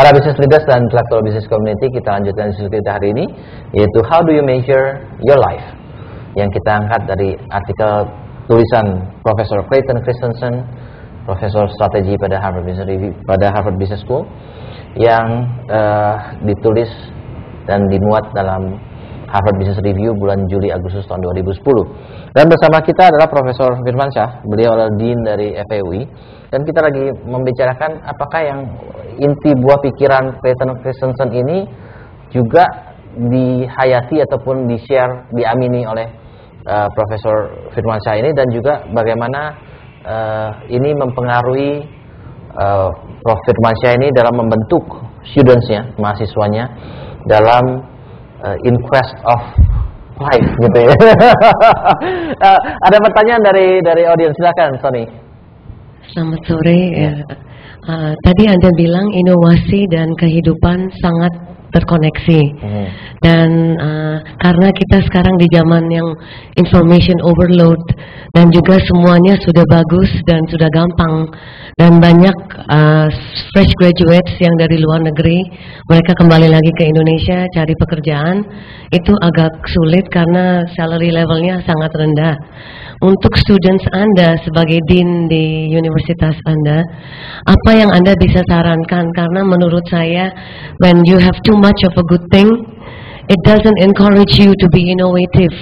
Para business leaders dan intellectual business community, kita lanjutkan diskusi kita hari ini, yaitu How do you measure your life? Yang kita angkat dari artikel tulisan Profesor Clayton Christensen, Profesor Strategi pada Harvard Business School, yang ditulis dan dimuat dalam Harvard Business Review bulan Juli Agustus tahun 2010. Dan bersama kita adalah Profesor Firmansyah, beliau adalah Dean dari FEUI, dan kita lagi membicarakan apakah yang inti buah pikiran Clayton Christensen ini juga dihayati ataupun di-share, diamini oleh Profesor Firmansyah ini, dan juga bagaimana ini mempengaruhi Prof. Firmansyah ini dalam membentuk studentsnya, mahasiswanya, dalam in quest of life, gitu ya. Ada pertanyaan dari audiens, silakan, Sony. Selamat sore. Tadi Anda bilang inovasi dan kehidupan sangat terkoneksi, dan karena kita sekarang di zaman yang information overload, dan juga semuanya sudah bagus dan sudah gampang, dan banyak fresh graduates yang dari luar negeri, mereka kembali lagi ke Indonesia cari pekerjaan, itu agak sulit karena salary levelnya sangat rendah. Untuk students Anda sebagai Dean di universitas Anda, apa yang Anda bisa sarankan? Karena menurut saya, when you have too much of a good thing, it doesn't encourage you to be innovative.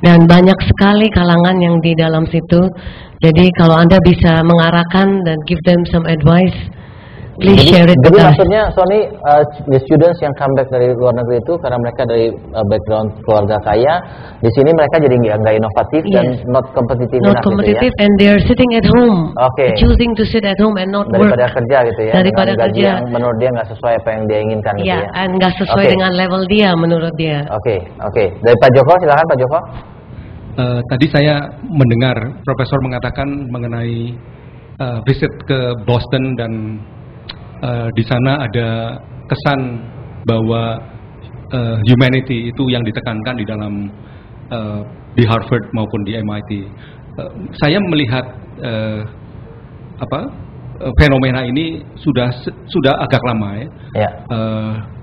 Dan banyak sekali kalangan yang di dalam situ. Jadi kalau Anda bisa mengarahkan dan give them some advice, please share it with us. Jadi maksudnya, Sony, the students yang come back dari luar negeri itu karena mereka dari background keluarga kaya, di sini mereka jadi nggak inovatif, yes, dan not competitive enough, gitu ya? And they're sitting at home, choosing to sit at home and not work. Daripada kerja gitu ya, daripada gaji kerja yang menurut dia nggak sesuai apa yang dia inginkan, gitu ya. And nggak sesuai dengan level dia menurut dia. Oke. Dari Pak Joko, silakan Pak Joko. Tadi saya mendengar Profesor mengatakan mengenai visit ke Boston, dan di sana ada kesan bahwa humanity itu yang ditekankan di dalam di Harvard maupun di MIT. Saya melihat fenomena ini sudah agak lama ya.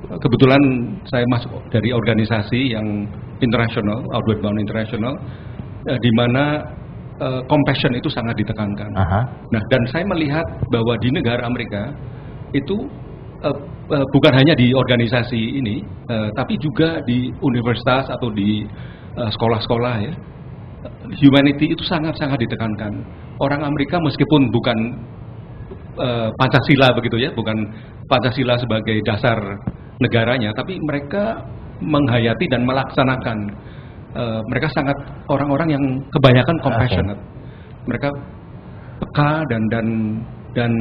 Kebetulan saya masuk dari organisasi yang internasional, Outward Bound International, di mana compassion itu sangat ditekankan. Nah, dan saya melihat bahwa di negara Amerika itu bukan hanya di organisasi ini, tapi juga di universitas atau di sekolah-sekolah ya, humanity itu sangat-sangat ditekankan. Orang Amerika meskipun bukan Pancasila begitu ya, bukan Pancasila sebagai dasar negaranya, tapi mereka menghayati dan melaksanakan. Mereka sangat orang-orang yang kebanyakan compassionate. Mereka peka dan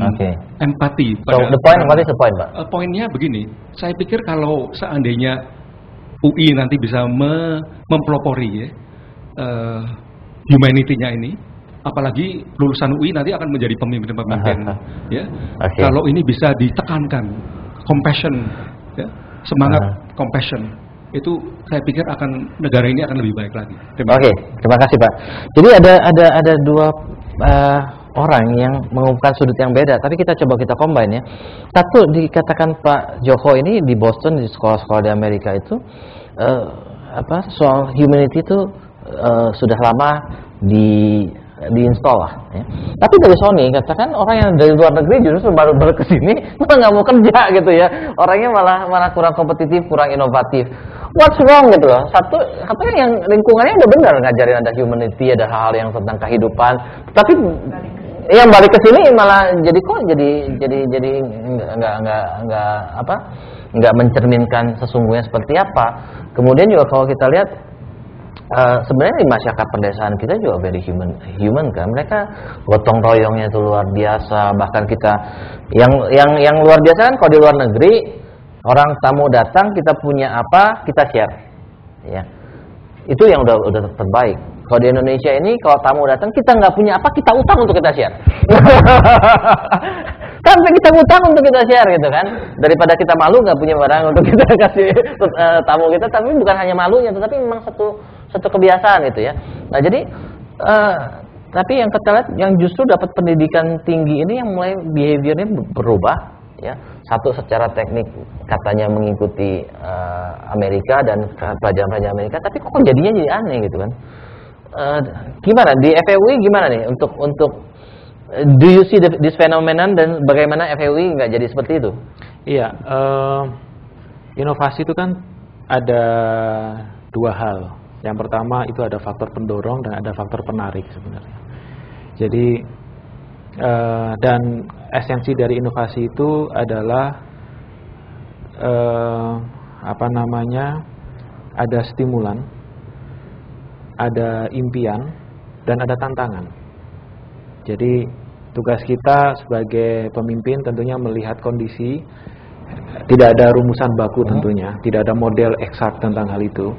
empati. So the point, what is the point, Pak? Poinnya begini, saya pikir kalau seandainya UI nanti bisa mempelopori ya, humanity-nya ini, apalagi lulusan UI nanti akan menjadi pemimpin-pemimpin ya. Kalau ini bisa ditekankan compassion ya, semangat compassion, itu saya pikir negara ini akan lebih baik lagi. Terima kasih Pak. Jadi ada dua orang yang mengungkapkan sudut yang beda, tapi kita combine ya. Satu, dikatakan Pak Joko ini di Boston, di sekolah-sekolah di Amerika itu soal humanity itu sudah lama diinstall lah ya. Tapi dari Sony katakan orang yang dari luar negeri justru baru kesini malah nggak mau kerja gitu ya, orangnya malah kurang kompetitif, kurang inovatif. What's wrong gitu loh? Satu, katanya yang lingkungannya udah benar ngajarin ada humanity, ada hal-hal yang tentang kehidupan, tapi yang balik ke sini malah jadi nggak mencerminkan sesungguhnya seperti apa. Kemudian juga kalau kita lihat sebenarnya di masyarakat pedesaan kita juga very human kan, mereka gotong royongnya itu luar biasa. Bahkan kita yang luar biasa kan, kalau di luar negeri orang tamu datang, kita punya apa kita share ya, itu yang udah terbaik. Kalau di Indonesia ini kalau tamu datang kita nggak punya apa, kita utang untuk kita share. Kan kita utang untuk kita share gitu kan, daripada kita malu nggak punya barang untuk kita kasih tamu kita. Tapi bukan hanya malunya, tetapi memang satu kebiasaan gitu ya. Nah jadi tapi yang kita lihat yang justru dapat pendidikan tinggi ini yang mulai behaviornya berubah, ya. Satu secara teknik katanya mengikuti Amerika dan pelajaran-pelajaran Amerika, tapi kok jadinya jadi aneh gitu kan. Gimana di FEUI gimana nih untuk do you see this phenomenon dan bagaimana FEUI nggak jadi seperti itu? Iya, inovasi itu kan ada dua hal. Yang pertama itu ada faktor pendorong dan ada faktor penarik sebenarnya. Jadi dan esensi dari inovasi itu adalah ada stimulan, ada impian, dan ada tantangan. Jadi tugas kita sebagai pemimpin tentunya melihat kondisi. Tidak ada rumusan baku tentunya, tidak ada model eksak tentang hal itu.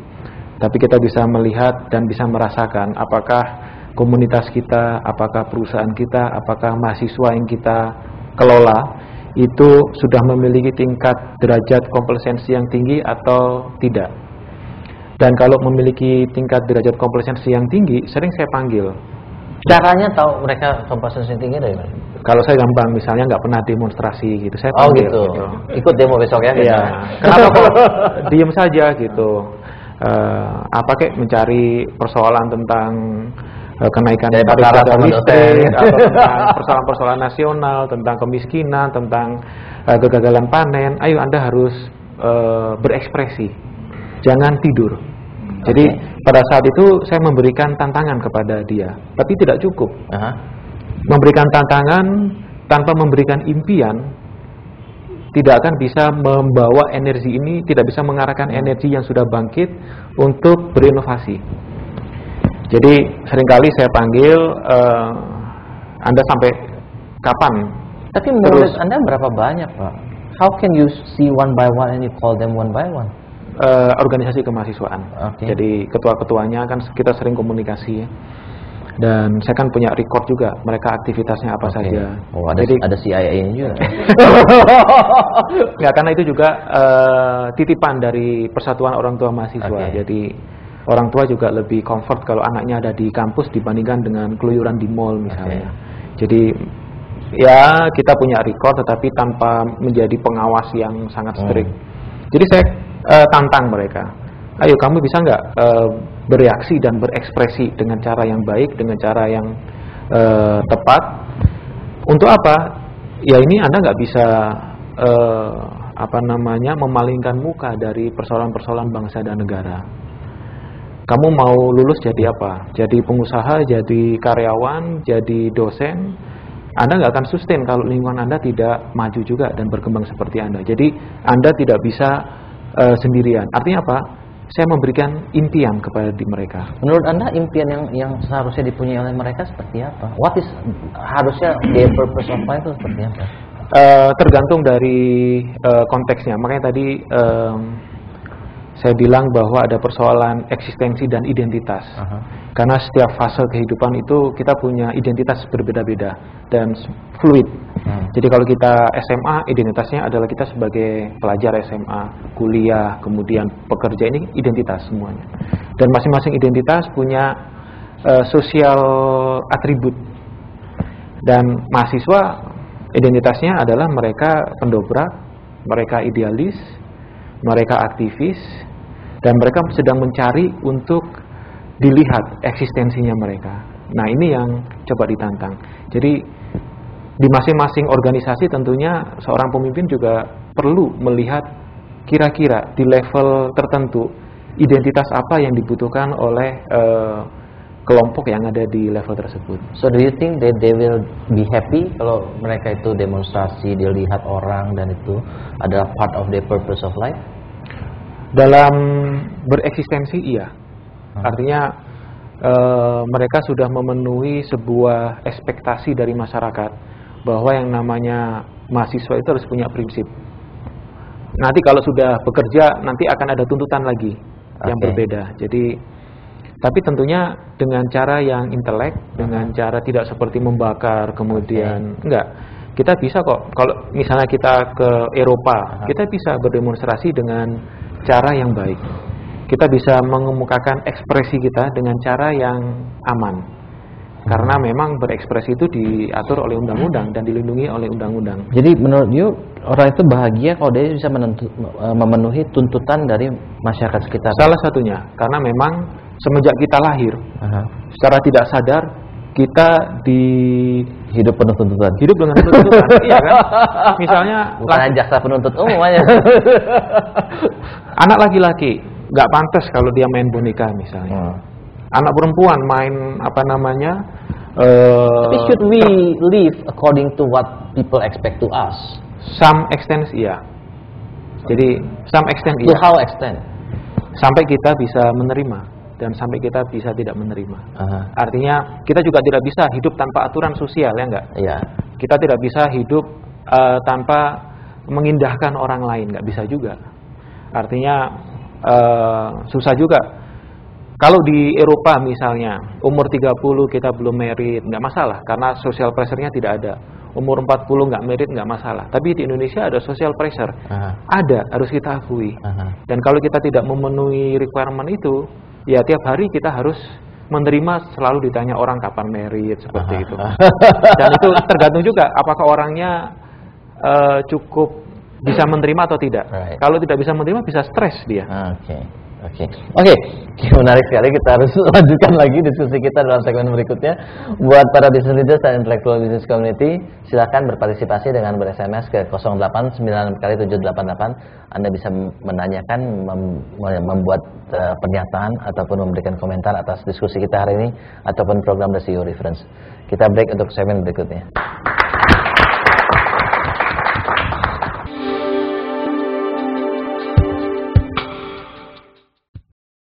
Tapi kita bisa melihat dan bisa merasakan apakah komunitas kita, apakah perusahaan kita, apakah mahasiswa yang kita kelola itu sudah memiliki tingkat derajat kompetensi yang tinggi atau tidak. Dan kalau memiliki tingkat derajat kompetensi yang tinggi, sering saya panggil. Caranya tahu mereka kompetensi tinggi dari mana? Kalau saya gampang, misalnya nggak pernah demonstrasi gitu, saya panggil. Gitu. Ikut demo besok ya? Iya. Kenapa kok diem saja gitu? Apa kayak mencari persoalan tentang kenaikan tarif listrik, atau tentang persoalan-persoalan nasional, tentang kemiskinan, tentang kegagalan panen. Ayo Anda harus berekspresi, jangan tidur. Jadi pada saat itu saya memberikan tantangan kepada dia, tapi tidak cukup. Memberikan tantangan tanpa memberikan impian tidak akan bisa membawa energi ini, tidak bisa mengarahkan energi yang sudah bangkit untuk berinovasi. Jadi seringkali saya panggil, Anda sampai kapan? Tapi menurut Anda berapa banyak, Pak? How can you see one by one and you call them one by one? Organisasi kemahasiswaan. Jadi ketua-ketuanya kan kita sering komunikasi ya. Dan saya kan punya record juga mereka aktivitasnya apa saja. Oh, ada CIA-nya juga. Nggak, karena itu juga titipan dari Persatuan Orang Tua Mahasiswa. Jadi orang tua juga lebih comfort kalau anaknya ada di kampus dibandingkan dengan keluyuran di mall misalnya. Jadi ya kita punya record tetapi tanpa menjadi pengawas yang sangat strict. Jadi saya tantang mereka. Ayo kamu bisa nggak bereaksi dan berekspresi dengan cara yang baik, dengan cara yang tepat. Untuk apa? Ya ini Anda nggak bisa memalingkan muka dari persoalan-persoalan bangsa dan negara. Kamu mau lulus jadi apa? Jadi pengusaha, jadi karyawan, jadi dosen. Anda nggak akan sustain kalau lingkungan Anda tidak maju juga dan berkembang seperti Anda. Jadi Anda tidak bisa sendirian. Artinya apa? Saya memberikan impian kepada mereka. Menurut Anda impian yang seharusnya dipunyai oleh mereka seperti apa? What is harusnya their purpose of life itu seperti apa? Tergantung dari konteksnya. Makanya tadi saya bilang bahwa ada persoalan eksistensi dan identitas. Karena setiap fase kehidupan itu kita punya identitas berbeda-beda dan fluid. Jadi kalau kita SMA, identitasnya adalah kita sebagai pelajar SMA, kuliah, kemudian pekerja, ini identitas semuanya. Dan masing-masing identitas punya sosial atribut. Dan mahasiswa identitasnya adalah mereka pendobrak, mereka idealis, mereka aktivis, dan mereka sedang mencari untuk dilihat eksistensinya mereka. Nah ini yang coba ditantang. Jadi di masing-masing organisasi tentunya seorang pemimpin juga perlu melihat kira-kira di level tertentu identitas apa yang dibutuhkan oleh kelompok yang ada di level tersebut. So do you think that they will be happy kalau mereka itu demonstrasi, dilihat orang dan itu adalah part of their purpose of life? Dalam bereksistensi iya. Artinya mereka sudah memenuhi sebuah ekspektasi dari masyarakat bahwa yang namanya mahasiswa itu harus punya prinsip. Nanti kalau sudah bekerja nanti akan ada tuntutan lagi yang berbeda. Jadi tapi tentunya dengan cara yang intelek, dengan cara tidak seperti membakar kemudian enggak. Kita bisa kok kalau misalnya kita ke Eropa, kita bisa berdemonstrasi dengan cara yang baik. Kita bisa mengemukakan ekspresi kita dengan cara yang aman. Karena memang berekspresi itu diatur oleh undang-undang dan dilindungi oleh undang-undang. Jadi menurut you orang itu bahagia kalau dia bisa memenuhi tuntutan dari masyarakat sekitar? Salah satunya, karena memang semenjak kita lahir, secara tidak sadar kita hidup penuh tuntutan. Hidup dengan tuntutan, iya kan? Misalnya bukan jaksa penuntut umum aja. Anak laki-laki nggak pantas kalau dia main boneka misalnya. Anak perempuan main apa namanya? Tapi should we live according to what people expect to us? Some extent iya. Jadi some extent iya. To how extent? Sampai kita bisa menerima dan sampai kita bisa tidak menerima. Artinya kita juga tidak bisa hidup tanpa aturan sosial, ya enggak? Iya. Kita tidak bisa hidup tanpa mengindahkan orang lain, nggak bisa juga. Artinya susah juga. Kalau di Eropa misalnya, umur 30 kita belum married, nggak masalah, karena social pressure-nya tidak ada. Umur 40 nggak married, nggak masalah. Tapi di Indonesia ada social pressure. Ada, harus kita akui. Dan kalau kita tidak memenuhi requirement itu, ya tiap hari kita harus menerima, selalu ditanya orang kapan married, seperti itu. Dan itu tergantung juga, apakah orangnya cukup bisa menerima atau tidak. Kalau tidak bisa menerima, bisa stres dia. Oke, menarik sekali. Kita harus lanjutkan lagi diskusi kita dalam segmen berikutnya. Buat para business leaders dan intellectual business community, silakan berpartisipasi dengan ber-SMS ke 0896 Anda bisa menanyakan, membuat pernyataan ataupun memberikan komentar atas diskusi kita hari ini ataupun program The CEO Reference. Kita break untuk segmen berikutnya.